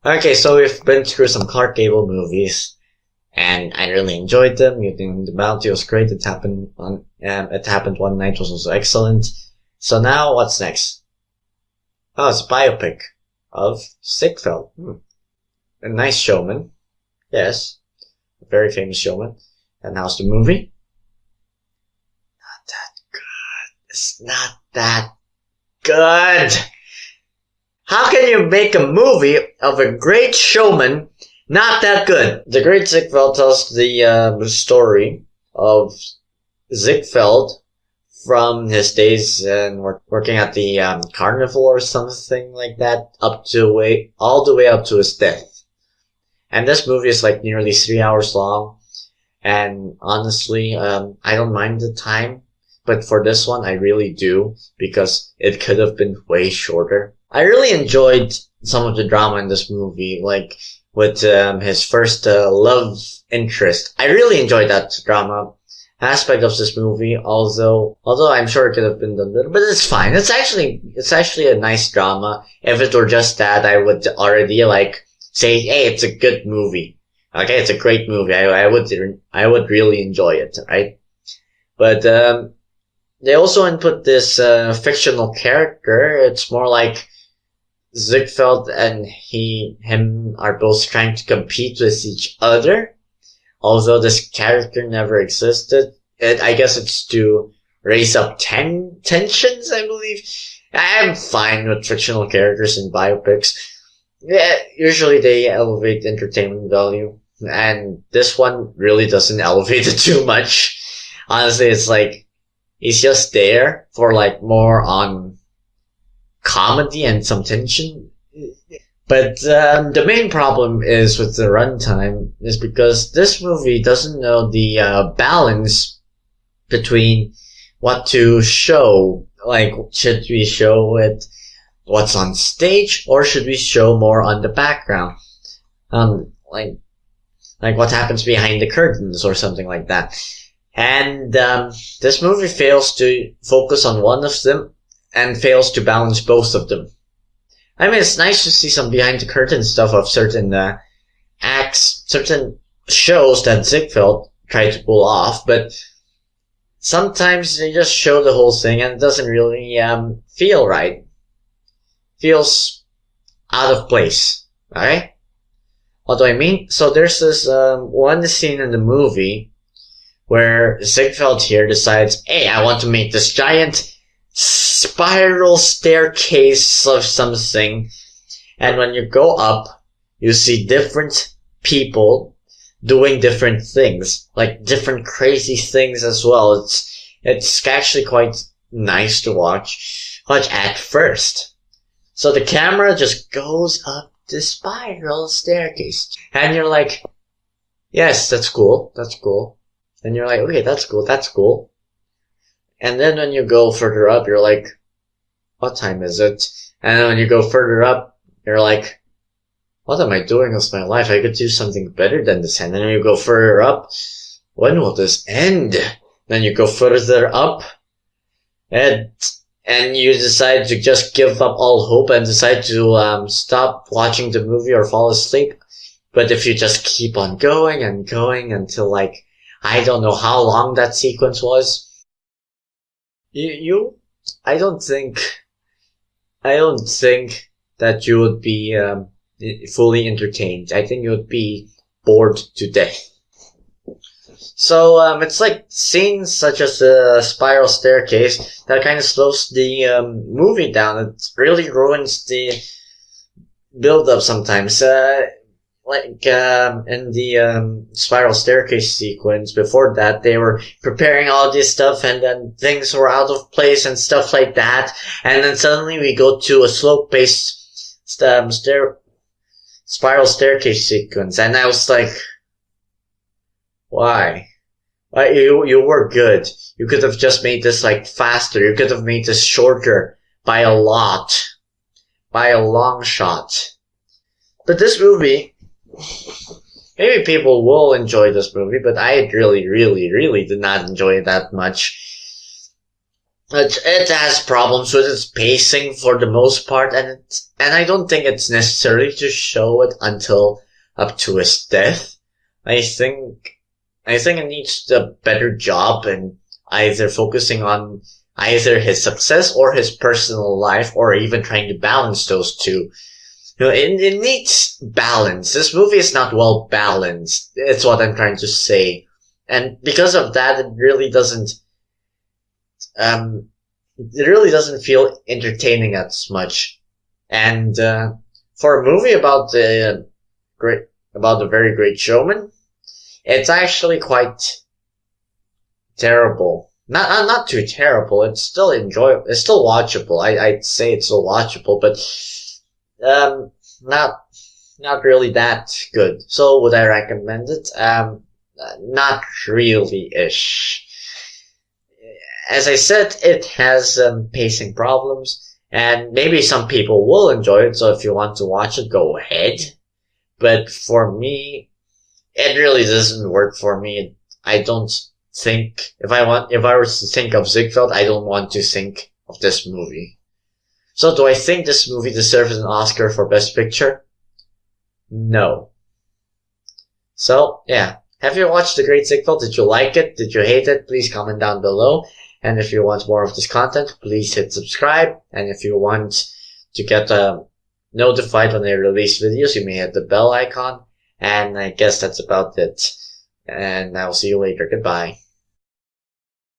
Okay, so we've been through some Clark Gable movies, and I really enjoyed them. You think the Bounty was great. It happened one night was also excellent. So now, what's next? Oh, it's a biopic of Ziegfeld. A nice showman. Yes. A very famous showman. And how's the movie? Not that good. It's not that good. How can you make a movie of a great showman not that good? The Great Ziegfeld tells the story of Ziegfeld from his days and working at the carnival or something like that, all the way up to his death. And this movie is like nearly 3 hours long. And honestly, I don't mind the time, but for this one, I really do, because it could have been way shorter. I really enjoyed some of the drama in this movie, like with his first love interest. I really enjoyed that drama aspect of this movie, although I'm sure it could have been done better, but it's fine. It's actually a nice drama. If it were just that, I would already say, hey, it's a good movie. Okay, it's a great movie. I would really enjoy it, right? But they also input this fictional character. It's more like Ziegfeld and him are both trying to compete with each other. Although this character never existed. I guess it's to raise up tensions, I believe. I'm fine with fictional characters in biopics. Yeah, usually they elevate entertainment value. And this one really doesn't elevate it too much. Honestly, it's like, he's just there for more on comedy and some tension. But the main problem is with the runtime is because this movie doesn't know the balance between what to show. Like, should we show it what's on stage, or should we show more on the background? Like what happens behind the curtains or something like that. And this movie fails to focus on one of them and fails to balance both of them. I mean, it's nice to see some behind the curtain stuff of certain acts, certain shows that Ziegfeld tried to pull off, but sometimes they just show the whole thing and it doesn't really feel right. Feels out of place. Alright? What do I mean? So there's this one scene in the movie where Ziegfeld here decides, hey, I want to make this giant spiral staircase of something, and when you go up, you see different people doing different things, like different crazy things as well. It's actually quite nice to watch at first. So the camera just goes up the spiral staircase, and you're like, yes, that's cool. And you're like, okay, that's cool. And then when you go further up, you're like, what time is it? And then when you go further up, you're like, what am I doing with my life? I could do something better than this. And then you go further up, when will this end? Then you go further up, and you decide to just give up all hope and decide to stop watching the movie or fall asleep. But if you just keep on going and going until I don't know how long that sequence was, I don't think that you would be fully entertained. I think you would be bored to death. So it's like scenes such as the spiral staircase that kind of slows the movie down. It really ruins the build up sometimes. In the spiral staircase sequence before that, they were preparing all this stuff and then things were out of place and stuff like that. And then suddenly we go to a slope-based spiral staircase sequence. And I was like, why? You were good. You could have just made this faster. You could have made this shorter by a lot. By a long shot. But this movie, maybe people will enjoy this movie, but I really, really, really did not enjoy it that much. It has problems with its pacing for the most part, and I don't think it's necessary to show it until up to his death. I think I think it needs a better job in either focusing on either his success or his personal life, or even trying to balance those two. It needs balance. This movie is not well balanced. It's what I'm trying to say. And because of that, um, it really doesn't feel entertaining as much. And, for a movie about great, about the very great showman, it's actually quite terrible. Not too terrible. It's still enjoyable. It's still watchable. I'd say it's still watchable, but, um, not, not really that good. So would I recommend it? Not really-ish. As I said, it has pacing problems, and maybe some people will enjoy it. So if you want to watch it, go ahead. But for me, it really doesn't work for me. I don't think if I were to think of Ziegfeld, I don't want to think of this movie. So do I think this movie deserves an Oscar for Best Picture? No. So yeah. Have you watched The Great Ziegfeld? Did you like it? Did you hate it? Please comment down below. And if you want more of this content, please hit subscribe. And if you want to get notified when I release videos, you may hit the bell icon. And I guess that's about it. And I'll see you later. Goodbye.